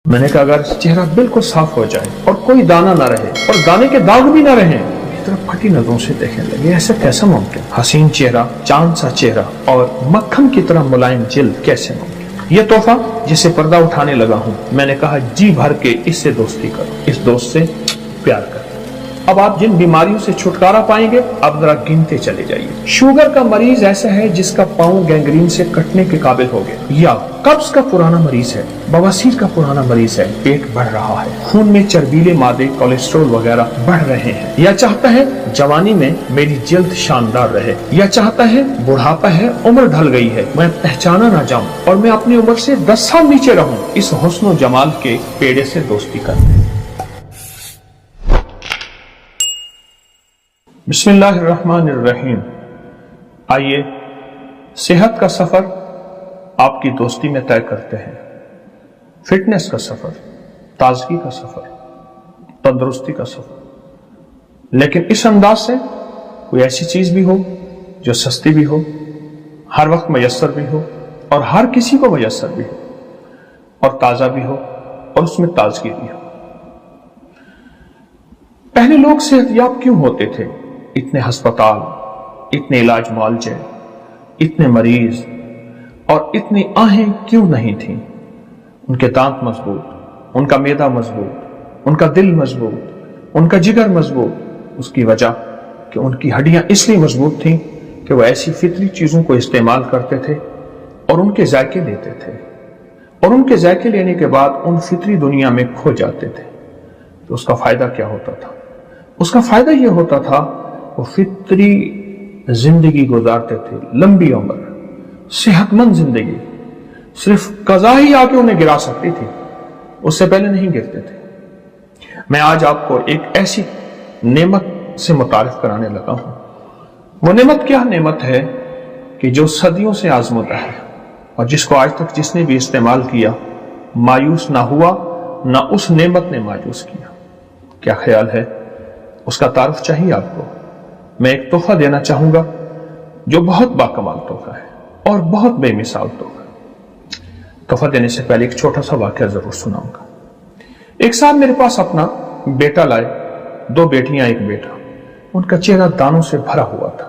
मैंने कहा अगर चेहरा बिल्कुल साफ हो जाए और कोई दाना ना रहे और दाने के दाग भी ना रहे, तरफ फटी नजरों से देखने लगे, ऐसा कैसा मुमकिन? हसीन चेहरा, चांद सा चेहरा और मक्खन की तरह मुलायम जिल्द कैसे मुमकिन? यह तोहफा जिसे पर्दा उठाने लगा हूं, मैंने कहा जी भर के इससे दोस्ती करो, इस दोस्त से प्यार करो। अब आप जिन बीमारियों से छुटकारा पाएंगे, अब जरा गिनते चले जाइए। शुगर का मरीज ऐसा है जिसका पांव गैंग्रीन से कटने के काबिल हो गया, या कब्ज का पुराना मरीज है, बवासीर का पुराना मरीज है, पेट बढ़ रहा है, खून में चर्बीले मादे कोलेस्ट्रॉल वगैरह बढ़ रहे हैं, या चाहता है जवानी में मेरी जल्द शानदार रहे, या चाहता है बुढ़ापा है, उम्र ढल गई है, मैं पहचाना ना जाऊं और मैं अपनी उम्र से 10 साल नीचे रहूं, इस हुस्न व जमाल के पेड़े से दोस्ती करते। बिस्मिल्लाहिर्रहमानिर्रहीम। आइए सेहत का सफर आपकी दोस्ती में तय करते हैं। फिटनेस का सफर, ताजगी का सफर, तंदुरुस्ती का सफर, लेकिन इस अंदाज से कोई ऐसी चीज भी हो जो सस्ती भी हो, हर वक्त मयसर भी हो और हर किसी को मयसर भी हो, और ताजा भी हो और उसमें ताजगी भी हो। पहले लोग सेहतयाब क्यों होते थे? इतने अस्पताल, इतने इलाज मुआवजे, इतने मरीज और इतनी आहें क्यों नहीं थीं? उनके दांत मजबूत, उनका मैदा मजबूत, उनका दिल मजबूत, उनका जिगर मजबूत। उसकी वजह कि उनकी हड्डियां इसलिए मजबूत थीं कि वो ऐसी फितरी चीजों को इस्तेमाल करते थे और उनके जायके लेते थे, और उनके जायके लेने के बाद उन फितरी दुनिया में खो जाते थे। तो उसका फायदा क्या होता था? उसका फायदा यह होता था वो फितरी जिंदगी गुजारते थे, लंबी उम्र, सेहतमंद जिंदगी। सिर्फ कज़ा ही आके उन्हें गिरा सकती थी, उससे पहले नहीं गिरते थे। मैं आज आपको एक ऐसी नेमत से मुतारिफ कराने लगा हूं। वो नेमत क्या नेमत है कि जो सदियों से आजमूदा है और जिसको आज तक जिसने भी इस्तेमाल किया मायूस ना हुआ, ना उस नेमत ने मायूस किया। क्या ख्याल है? उसका तारुफ चाहिए आपको? मैं एक तोहफा देना चाहूंगा जो बहुत बाकमाल तोहफा है और बहुत बेमिसाल तोहफा। तोहफा देने से पहले एक छोटा सा वाकया जरूर सुनाऊंगा। एक साहब मेरे पास अपना बेटा लाए, 2 बेटियां, 1 बेटा। उनका चेहरा दानों से भरा हुआ था,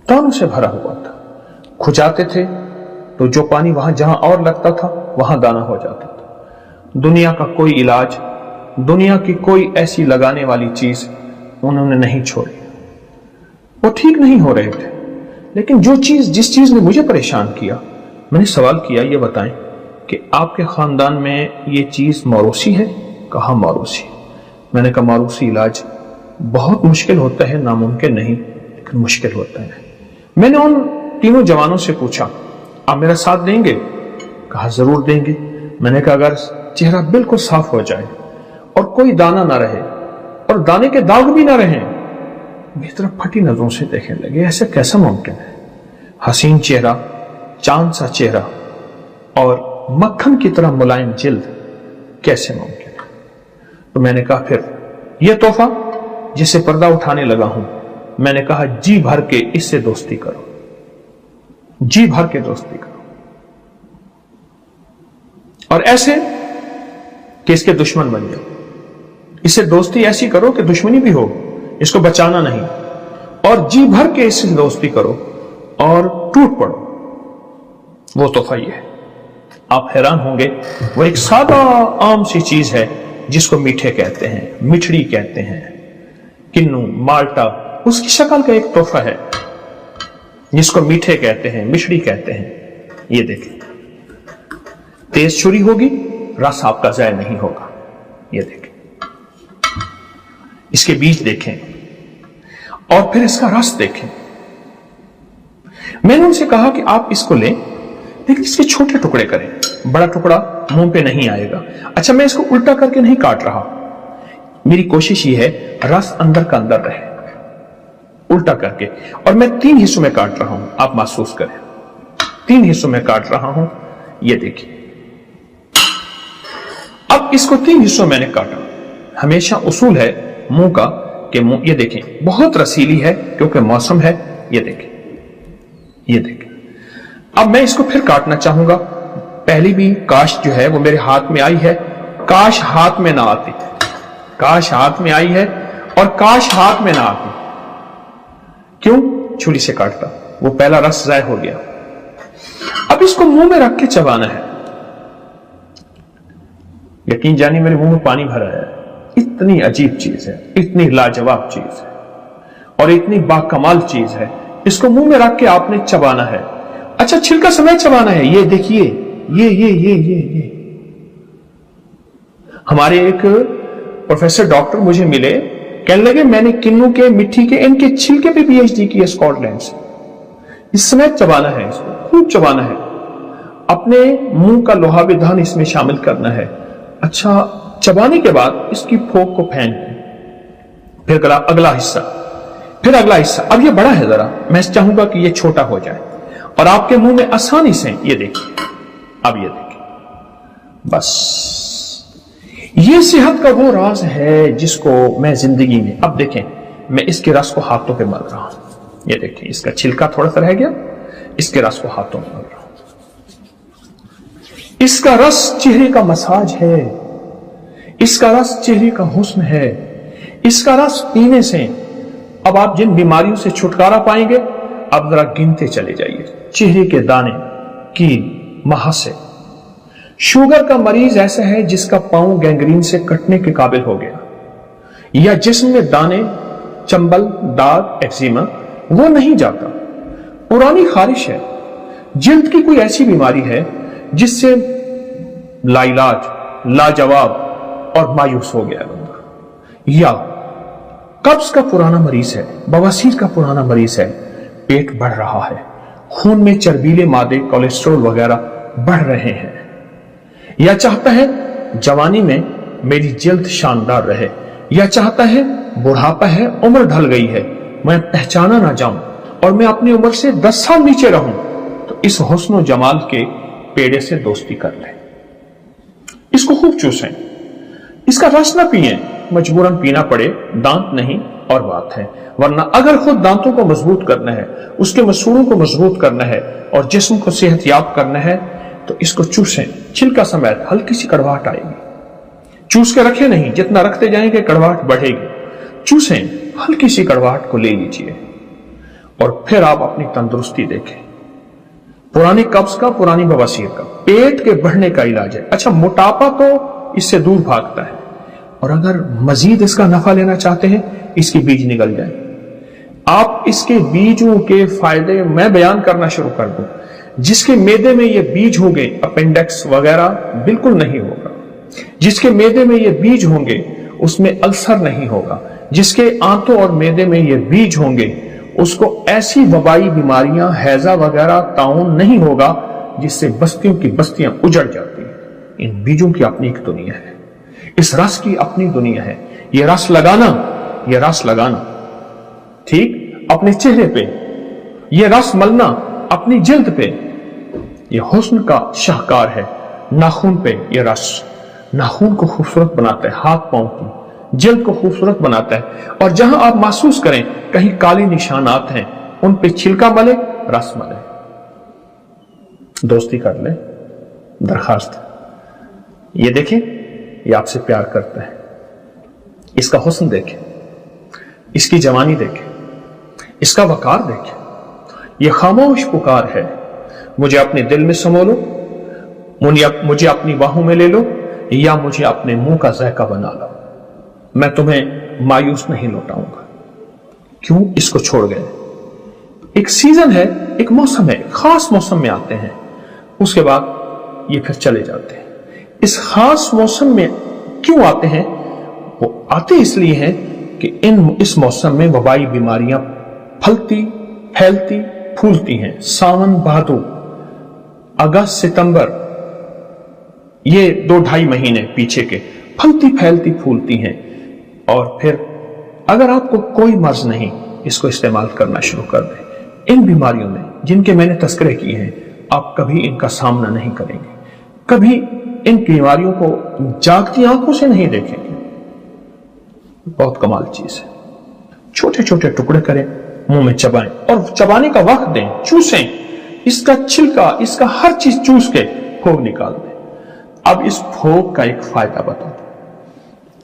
दानों से भरा हुआ था। खुजाते थे तो जो पानी वहां जहां और लगता था वहां दाना हो जाता था। दुनिया का कोई इलाज, दुनिया की कोई ऐसी लगाने वाली चीज उन्होंने नहीं छोड़ी। वो ठीक नहीं हो रहे थे, लेकिन जिस चीज ने मुझे परेशान किया, मैंने सवाल किया, ये बताएं कि आपके खानदान में ये चीज मौरूसी है? कहा मौरूसी। मैंने कहा मौरूसी इलाज बहुत मुश्किल होता है, नामुमकिन नहीं, लेकिन मुश्किल होता है। मैंने उन तीनों जवानों से पूछा, आप मेरा साथ देंगे? कहा जरूर देंगे। मैंने कहा अगर चेहरा बिल्कुल साफ हो जाए और कोई दाना ना रहे और दाने के दाग भी ना रहे, मेरी तरफ फटी नजरों से देखने लगे, ऐसा कैसा मुमकिन है? हसीन चेहरा, चांद सा चेहरा और मक्खन की तरह मुलायम जिल्द कैसे मुमकिन है? तो मैंने कहा फिर यह तोहफा जिसे पर्दा उठाने लगा हूं, मैंने कहा जी भर के इससे दोस्ती करो, जी भर के दोस्ती करो, और ऐसे कि इसके दुश्मन बन जाओ। इससे दोस्ती ऐसी करो कि दुश्मनी भी हो, इसको बचाना नहीं, और जी भर के इससे दोस्ती करो और टूट पड़ो। वो तोहफा ये है। आप हैरान होंगे, वो एक सादा आम सी चीज है जिसको मीठे कहते हैं, मिठड़ी कहते हैं, किन्नू, माल्टा, उसकी शक्ल का एक तोहफा है जिसको मीठे कहते हैं, मिठड़ी कहते हैं। ये देखें, तेज छुरी होगी, रस आपका ज़ाया नहीं होगा। ये देखें, इसके बीज देखें और फिर इसका रस देखें। मैंने उनसे कहा कि आप इसको लें, लेकिन इसके छोटे टुकड़े करें, बड़ा टुकड़ा मुंह पे नहीं आएगा। अच्छा, मैं इसको उल्टा करके नहीं काट रहा, मेरी कोशिश ये है रस अंदर का अंदर रहे, उल्टा करके। और मैं 3 हिस्सों में काट रहा हूं, आप महसूस करें, 3 हिस्सों में काट रहा हूं। ये देखिए, अब इसको 3 हिस्सों मैंने काटा। हमेशा उसूल है मुंह का कि मुंह, ये देखें, बहुत रसीली है क्योंकि मौसम है। ये देखें, ये देखें। अब मैं इसको फिर काटना चाहूंगा, पहली भी काश जो है वो मेरे हाथ में आई है, काश हाथ में ना आती, काश हाथ में आई है और काश हाथ में ना आती। क्यों? छुरी से काटता, वो पहला रस ज़ाय हो गया। अब इसको मुंह में रख के चबाना है। यकीन जानिए मेरे मुंह में पानी भरा है। इतनी अजीब चीज है, इतनी लाजवाब चीज है और इतनी बाकमाल चीज है। इसको मुंह में रख के आपने चबाना है। अच्छा, छिलका समेत चबाना है। ये देखिए, ये हमारे एक प्रोफेसर डॉक्टर मुझे मिले, कहने लगे मैंने किन्नू के, मिट्टी के, इनके छिलके पे पीएचडी की है स्कॉटलैंड से। इस समेत चबाना है, इसको खूब चबाना है। अपने मुंह का लोहा विधान इसमें शामिल करना है। अच्छा, चबाने के बाद इसकी फोक को फेंक दें। फिर अगला हिस्सा, फिर अगला हिस्सा। अब ये बड़ा है जरा, मैं चाहूंगा कि ये छोटा हो जाए और आपके मुंह में आसानी से, ये देखिए, अब ये देखिए, बस ये सेहत का वो राज है जिसको मैं जिंदगी में, अब देखें मैं इसके रस को हाथों पे मल रहा हूं। ये देखिए, इसका छिलका थोड़ा सा रह गया, इसके रस को हाथों में मल रहा हूं। इसका रस चेहरे का मसाज है, इसका रस चेहरे का हुस्न है। इसका रस पीने से अब आप जिन बीमारियों से छुटकारा पाएंगे, अब जरा गिनते चले जाइए। चेहरे के दाने, कील, महासे। शुगर का मरीज ऐसा है जिसका पांव गैंग्रीन से कटने के काबिल हो गया, या जिस्म में दाने, चंबल, दाग, एक्जिमा, वो नहीं जाता। पुरानी खारिश है, जिल्द की कोई ऐसी बीमारी है जिससे लाइलाज, लाजवाब और मायूस हो गया बंदा, या कब्ज का पुराना मरीज है, बवासीर का पुराना मरीज है, पेट बढ़ रहा है, खून में चर्बीले मादे, कोलेस्ट्रॉल वगैरह बढ़ रहे हैं, या चाहता है जवानी में मेरी जल्द शानदार रहे, या चाहता है बुढ़ापा है, उम्र ढल गई है, मैं पहचाना ना जाऊं और मैं अपनी उम्र से 10 साल नीचे रहूं, तो इस हुस्न जमाल के पेड़े से दोस्ती कर ले। इसको खूब चूसें, इसका रस ना पिए, मजबूरन पीना पड़े, दांत नहीं और बात है। वरना अगर खुद दांतों को मजबूत करना है, उसके मसूड़ों को मजबूत करना है और जिस्म को सेहतयाब करना है, तो इसको चूसें, छिलका समेत। हल्की सी कड़वाहट आएगी, चूस के रखे नहीं, जितना रखते जाएंगे कड़वाहट बढ़ेगी। चूसें, हल्की सी कड़वाहट को ले लीजिए और फिर आप अपनी तंदुरुस्ती देखें। पुरानी कब्ज का, पुरानी बवासीर का, पेट के बढ़ने का इलाज है। अच्छा, मोटापा तो इससे दूर भागता है, और अगर मजीद इसका नफा लेना चाहते हैं, इसके बीज निकल जाए। आप इसके बीजों के फायदे मैं बयान करना शुरू कर दूं। जिसके मेदे में ये बीज होंगे, अपेंडिक्स वगैरह बिल्कुल नहीं होगा। जिसके मेदे में ये बीज होंगे, उसमें अल्सर नहीं होगा। जिसके आंतों और मेदे में ये बीज होंगे, उसको ऐसी वबाई बीमारियां, हैजा वगैरह ताउन नहीं होगा जिससे बस्तियों की बस्तियां उजड़ जाती हैं। इन बीजों की अपनी एक दुनिया है, इस रस की अपनी दुनिया है। ये रस लगाना, ये रस लगाना, ठीक अपने चेहरे पे, ये रस मलना अपनी जिल्द पे, ये हुस्न का शाहकार है। नाखून पे ये रस नाखून को खूबसूरत बनाता है, हाथ पांव की जिल्द को खूबसूरत बनाता है। और जहां आप महसूस करें कहीं काले निशानात हैं, उन पे छिलका मले, रस मले, दोस्ती कर ले। दरखास्त, ये देखें, ये आपसे प्यार करता है। इसका हुस्न देखें, इसकी जवानी देखें, इसका वकार देखें। ये खामोश पुकार है, मुझे अपने दिल में समो लो, मुझे अपनी बाहों में ले लो, या मुझे अपने मुंह का ज़ायका बना लो। मैं तुम्हें मायूस नहीं लौटाऊंगा। क्यों इसको छोड़ गए? एक सीजन है, एक मौसम है, खास मौसम में आते हैं, उसके बाद ये फिर चले जाते हैं। इस खास मौसम में क्यों आते हैं? वो आते इसलिए हैं कि इस मौसम में वबाई बीमारियां फलती, फैलती, फूलती हैं। सावन, भादो, अगस्त, सितंबर, ये 2-2.5 महीने पीछे के फलती, फैलती, फूलती हैं। और फिर अगर आपको कोई मर्ज नहीं, इसको इस्तेमाल करना शुरू कर दें। इन बीमारियों में जिनके मैंने तस्करे किए हैं, आप कभी इनका सामना नहीं करेंगे, कभी इन बीमारियों को जागती आंखों से नहीं देखेंगे। बहुत कमाल चीज है। छोटे छोटे टुकड़े करें, मुंह में चबाएं और चबाने का वक्त दें, चूसें। इसका छिलका, इसका हर चीज चूस के پھوک نکال دیں۔ اب اس پھوک کا ایک فائدہ بتا دیں۔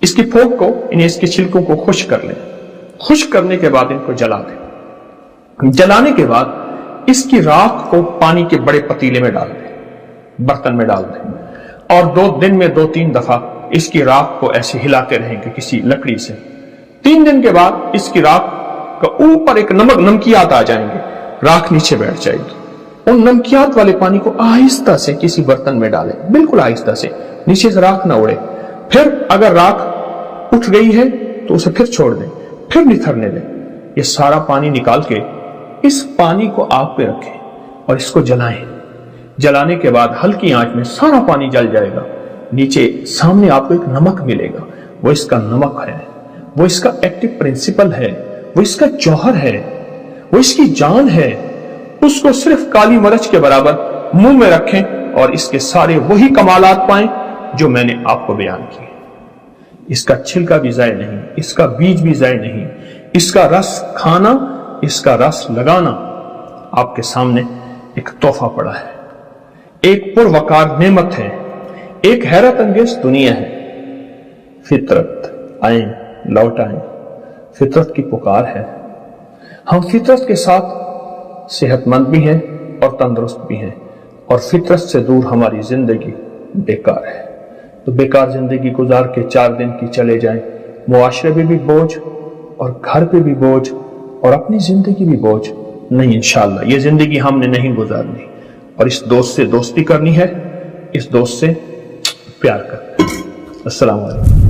اس کی پھوک کو اس کے چھلکوں کو خشک کر لیں، خشک کرنے کے بعد ان کو جلا دیں۔ جلانے کے بعد اس کی راکھ کو پانی کے بڑے پتیلے میں ڈال دیں، برتن میں ڈال دیں، اور 2 دن میں 2-3 دفعہ اس کی راکھ کو ایسے ہلاتے رہیں گے کسی لکڑی سے۔ 3 دن کے بعد اس کی راکھ کا اوپر ایک نمکیات آ جائیں گے، راکھ نیچے بیٹھ جائے گی۔ ان نمکیات والے پانی کو آہستہ سے کسی برتن میں ڈالیں، بالکل آہستہ سے، نیچے سے راکھ نہ اڑے۔ پھر اگر راکھ اٹھ گئی ہے تو اسے پھر چھوڑ دیں، پھر نتھرنے دیں۔ یہ سارا پانی نکال کے اس پانی کو آگ پہ رکھیں اور اس کو جلائیں۔ جلانے کے بعد ہلکی آنچ میں سارا پانی جل جائے گا۔ نیچے سامنے آپ کو ایک نمک ملے گا، وہ اس کا نمک ہے، وہ اس کا ایکٹیو پرنسپل ہے، وہ اس کا جوہر ہے، وہ اس کی جان ہے۔ اس کو صرف کالی مرچ کے برابر منہ میں رکھیں اور اس کے سارے وہی کمالات پائیں جو میں نے آپ کو بیان کیے۔ اس کا چھلکا بھی ضائع نہیں، اس کا بیج بھی ضائع نہیں، اس کا رس کھانا، اس کا رس لگانا آپ کے سامنے ایک تحفہ پڑا ہے، ایک پروقار نعمت ہے، ایک حیرت انگیز دنیا ہے۔ فطرت آئیں، لوٹ آئیں، فطرت کی پکار ہے۔ ہم فطرت کے ساتھ صحت مند بھی ہیں اور تندرست بھی ہیں، اور فطرت سے دور ہماری زندگی بیکار ہے۔ تو بیکار زندگی گزار کے 4 دن کی چلے جائیں، معاشرے پہ بھی بوجھ اور گھر پہ بھی بوجھ اور اپنی زندگی بھی بوجھ نہیں۔ انشاءاللہ یہ زندگی ہم نے نہیں گزارنی، اور اس دوست سے دوستی کرنی ہے، اس دوست سے پیار کرنا ہے۔ السلام علیکم۔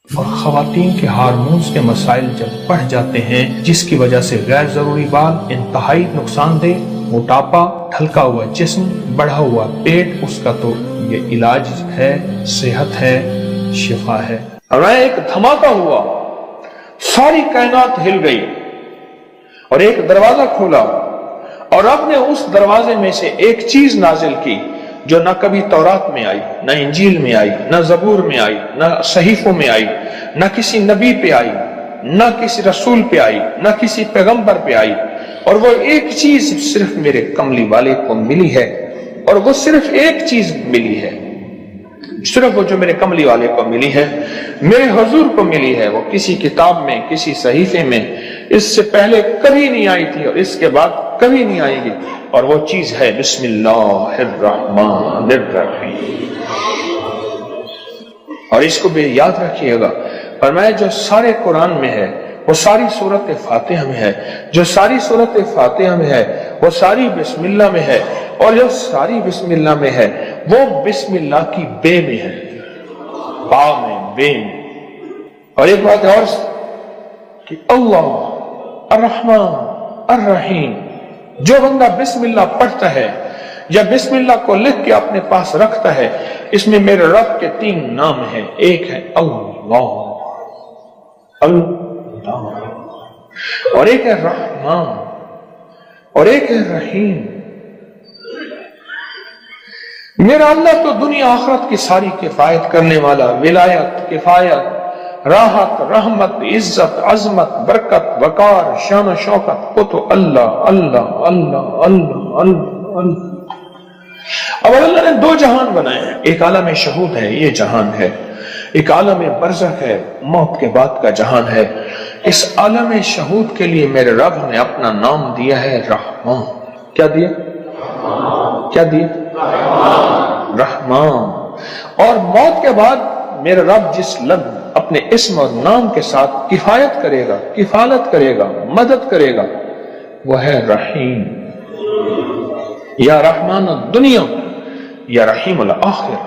اور خواتین کے ہارمونز کے مسائل جب بڑھ جاتے ہیں، جس کی وجہ سے غیر ضروری بال انتہائی نقصان دہ، موٹاپا، ڈھلکا ہوا جسم، بڑھا ہوا پیٹ، اس کا تو یہ علاج ہے، صحت ہے، شفا ہے۔ اور ایک دھماکہ ہوا، ساری کائنات ہل گئی اور ایک دروازہ کھولا، اور رب نے اس دروازے میں سے ایک چیز نازل کی جو نہ کبھی تورات میں آئی، نہ انجیل میں آئی، نہ زبور میں آئی، نہ صحیفوں میں آئی، نہ کسی نبی پہ آئی، نہ کسی رسول پہ آئی، نہ کسی پیغمبر پہ آئی، اور وہ ایک چیز صرف میرے کملی والے کو ملی ہے، اور وہ صرف ایک چیز ملی ہے، صرف وہ جو میرے کملی والے کو ملی ہے، میرے حضور کو ملی ہے، وہ کسی کتاب میں، کسی صحیفے میں اس سے پہلے کبھی نہیں آئی تھی اور اس کے بعد کبھی نہیں آئے گی، اور وہ چیز ہے بسم اللہ الرحمن الرحیم۔ اور اس کو بھی یاد رکھیے گا، فرمایا جو سارے قرآن میں ہے وہ ساری سورت فاتحہ میں ہے، جو ساری سورت فاتحہ میں ہے وہ ساری بسم اللہ میں ہے، اور جو ساری بسم اللہ میں ہے وہ بسم اللہ کی بے میں ہے، با میں، بے میں۔ اور ایک بات اور کہ اللہ الرحمن الرحیم، جو بندہ بسم اللہ پڑھتا ہے یا بسم اللہ کو لکھ کے اپنے پاس رکھتا ہے، اس میں میرے رب کے 3 نام ہیں، ایک ہے اللہ، اور ایک ہے رحمان، اور ایک ہے رحیم۔ میرا اللہ تو دنیا آخرت کی ساری کفایت کرنے والا، ولایت، کفایت، راحت، رحمت، عزت، عظمت، برکت، وقار، شان و شوکت، وہ تو اللہ اللہ اللہ اللہ اللہ اللہ۔ اب اللہ نے 2 جہان بنائے ہیں، ایک عالم شہود ہے، یہ جہان ہے، ایک عالم برزخ ہے، موت کے بعد کا جہان ہے۔ اس عالم شہود کے لیے میرے رب نے اپنا نام دیا ہے رحمان۔ کیا دیا؟ کیا دیا؟ رحمان۔ اور موت کے بعد میرے رب جس لفظ اپنے اسم اور نام کے ساتھ کفایت کرے گا، کفالت کرے گا، مدد کرے گا، وہ ہے رحیم۔ یا رحمان الدنیا یا رحیم الآخرہ۔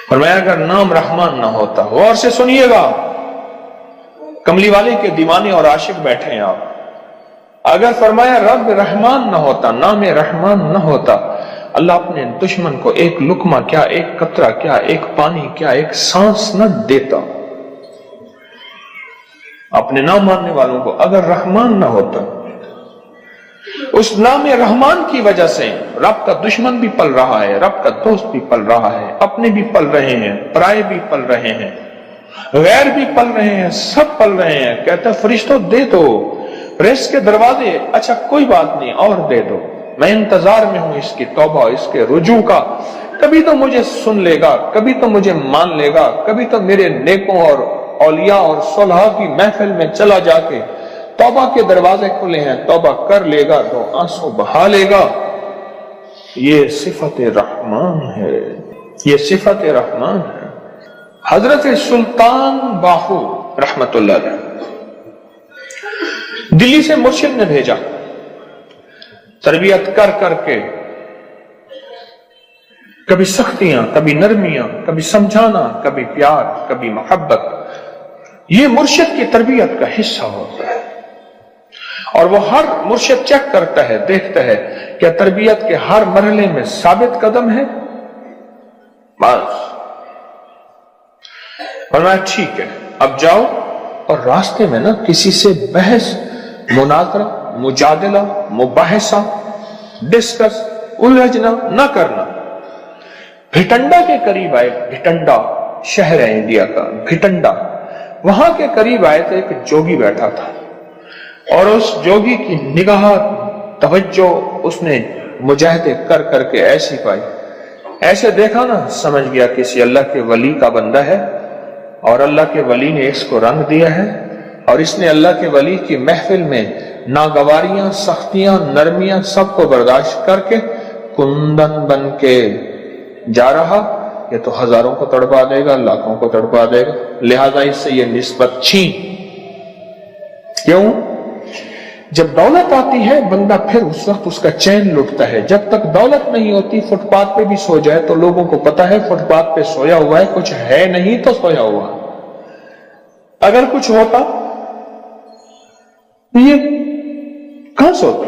فرمایا اگر نام رحمان نہ ہوتا، غور سے سنیے گا، کملی والے کے دیوانے اور عاشق بیٹھے ہیں آپ، اگر فرمایا رب رحمان نہ ہوتا، نام رحمان نہ ہوتا، اللہ اپنے دشمن کو ایک لقمہ کیا، ایک قطرہ کیا، ایک پانی کیا، ایک سانس نہ دیتا۔ اپنے نام ماننے والوں کو اگر رحمان نہ ہوتا، اس نام رحمان کی وجہ سے رب کا دشمن بھی پل رہا ہے، رب کا دوست بھی پل رہا ہے، اپنے بھی پل رہے ہیں، پرائے بھی پل رہے ہیں، غیر بھی پل رہے ہیں، سب پل رہے ہیں۔ کہتا فرشتوں دے دو، رزق کے دروازے، اچھا کوئی بات نہیں اور دے دو، میں انتظار میں ہوں اس کی توبہ، اس کے رجوع کا، کبھی تو مجھے سن لے گا، کبھی تو مجھے مان لے گا، کبھی تو میرے نیکوں اور اولیاء اور صلحاء کی محفل میں چلا جا کے توبہ کے دروازے کھلے ہیں، توبہ کر لے گا تو آنسو بہا لے گا۔ یہ صفت رحمان ہے، یہ صفت رحمان ہے۔ حضرت سلطان باہو رحمت اللہ علیہ دلی سے مرشد نے بھیجا، تربیت کر کر کے، کبھی سختیاں، کبھی نرمیاں، کبھی سمجھانا، کبھی پیار، کبھی محبت، یہ مرشد کی تربیت کا حصہ ہوتا ہے۔ اور وہ ہر مرشد چیک کرتا ہے، دیکھتا ہے کہ تربیت کے ہر مرحلے میں ثابت قدم ہے، بس فرمایا ٹھیک ہے اب جاؤ، اور راستے میں نا کسی سے بحث، مناظرہ، مجادلہ، مباحثہ، ڈسکس، الجھنا نہ کرنا۔ بھٹنڈا کے قریب آئے، بھٹنڈا شہر ہے انڈیا کا، بھٹنڈا، وہاں کے قریب آئے تو ایک جوگی بیٹھا تھا، اور اس جوگی کی نگاہ توجہ اس نے مجاہدے کر کر کے ایسی پائی، ایسے دیکھا نا سمجھ گیا کسی اللہ کے ولی کا بندہ ہے، اور اللہ کے ولی نے اس کو رنگ دیا ہے، اور اس نے اللہ کے ولی کی محفل میں ناگواریاں، سختیاں، نرمیاں سب کو برداشت کر کے کندن بن کے جا رہا، یہ تو ہزاروں کو تڑپا دے گا، لاکھوں کو تڑپا دے گا، لہذا اس سے یہ نسبت چھین۔ کیوں؟ جب دولت آتی ہے بندہ پھر اس وقت اس کا چین لٹتا ہے، جب تک دولت نہیں ہوتی فٹ پاتھ پہ بھی سو جائے تو لوگوں کو پتا ہے فٹ پاتھ پہ سویا ہوا ہے، کچھ ہے نہیں تو سویا ہوا، اگر کچھ ہوتا یہ کہاں سوتا؟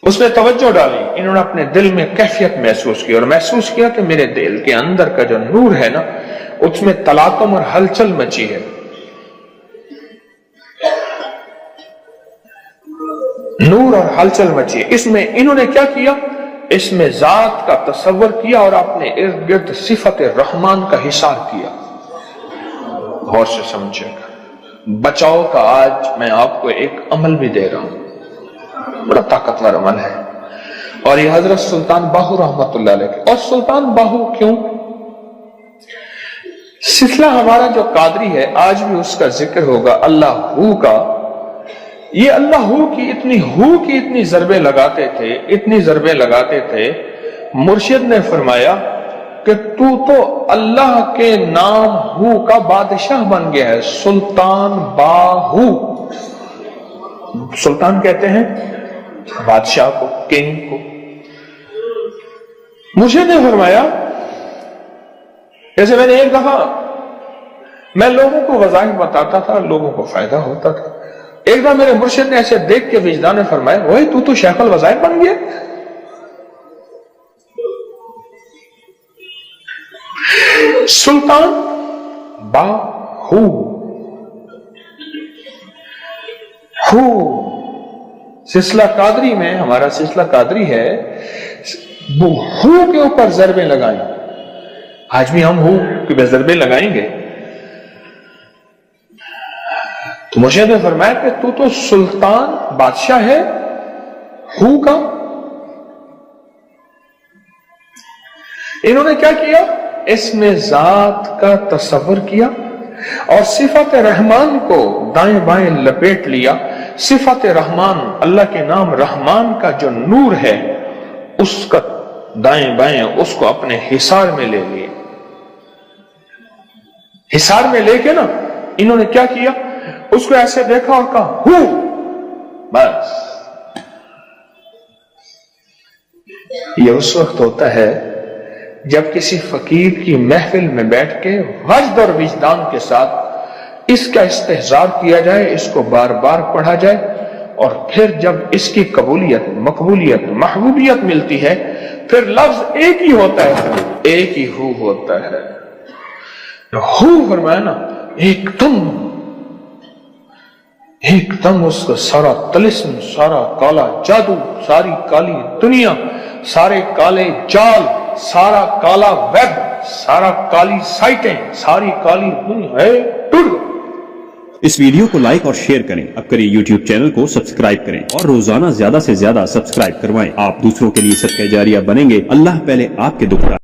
اس نے توجہ ڈالی، انہوں نے اپنے دل میں کیفیت محسوس کی، اور محسوس کیا کہ میرے دل کے اندر کا جو نور ہے نا اس میں تلاطم اور ہلچل مچی ہے، نور اور ہلچل مچی ہے۔ اس میں انہوں نے کیا کیا؟ اس میں ذات کا تصور کیا اور اپنے ارد گرد صفت رحمان کا حصار کیا۔ غور سے سمجھے گا، بچاؤ کا آج میں آپ کو ایک عمل بھی دے رہا ہوں، بڑا طاقتور عمل ہے، اور یہ حضرت سلطان باہو رحمت اللہ علیہ۔ اور سلطان باہو کیوں؟ سلسلہ ہمارا جو قادری ہے آج بھی اس کا ذکر ہوگا، اللہ ہو کا، یہ اللہ ہو کی اتنی ضربیں لگاتے تھے، اتنی ضربیں لگاتے تھے، مرشد نے فرمایا کہ تو اللہ کے نام ہو کا بادشاہ بن گیا ہے، سلطان باہو۔ سلطان کہتے ہیں بادشاہ کو، کنگ کو۔ مرشد نے فرمایا، جیسے میں نے ایک دفعہ میں لوگوں کو وظائف بتاتا تھا، لوگوں کو فائدہ ہوتا تھا، ایک دفعہ میرے مرشد نے ایسے دیکھ کے وجدان نے فرمایا، وہی تو شیخ الوظائف بن گیا۔ سلطان باہو، سلسلہ قادری میں، ہمارا سلسلہ قادری ہے، وہ ہو کے اوپر ضربیں لگائیں، آج بھی ہم ہو کہ ضربیں لگائیں گے۔ تو مرشد نے فرمایا کہ تو سلطان بادشاہ ہے ہو کا۔ انہوں نے کیا کیا؟ اس میں ذات کا تصور کیا اور صفت رحمان کو دائیں بائیں لپیٹ لیا۔ صفت رحمان، اللہ کے نام رحمان کا جو نور ہے اس کا دائیں بائیں اس کو اپنے حصار میں لے لیا۔ حصار میں لے کے نا انہوں نے کیا کیا؟ اس کو ایسے دیکھا اور کہا ہو، بس۔ یہ اس وقت ہوتا ہے جب کسی فقیر کی محفل میں بیٹھ کے وجد اور وجدان کے ساتھ اس کا استحضار کیا جائے، اس کو بار بار پڑھا جائے، اور پھر جب اس کی قبولیت، مقبولیت، محبوبیت ملتی ہے، پھر لفظ ایک ہی ہوتا ہے، ایک ہی ہو ہوتا ہے۔ ہو فرمایا نا، ایک دم اس کا سارا طلسم، سارا کالا جادو، ساری کالی دنیا، سارے کالے جال، سارا کالا ویب، سارا کالی سائٹیں، ساری کالی دنیا ہے ٹوٹ گئی۔ اس ویڈیو کو لائک اور شیئر کریں، اب کریں یوٹیوب چینل کو سبسکرائب کریں اور روزانہ زیادہ سے زیادہ سبسکرائب کروائیں۔ آپ دوسروں کے لیے صدقہ جاریہ بنیں گے، اللہ پہلے آپ کے دکھ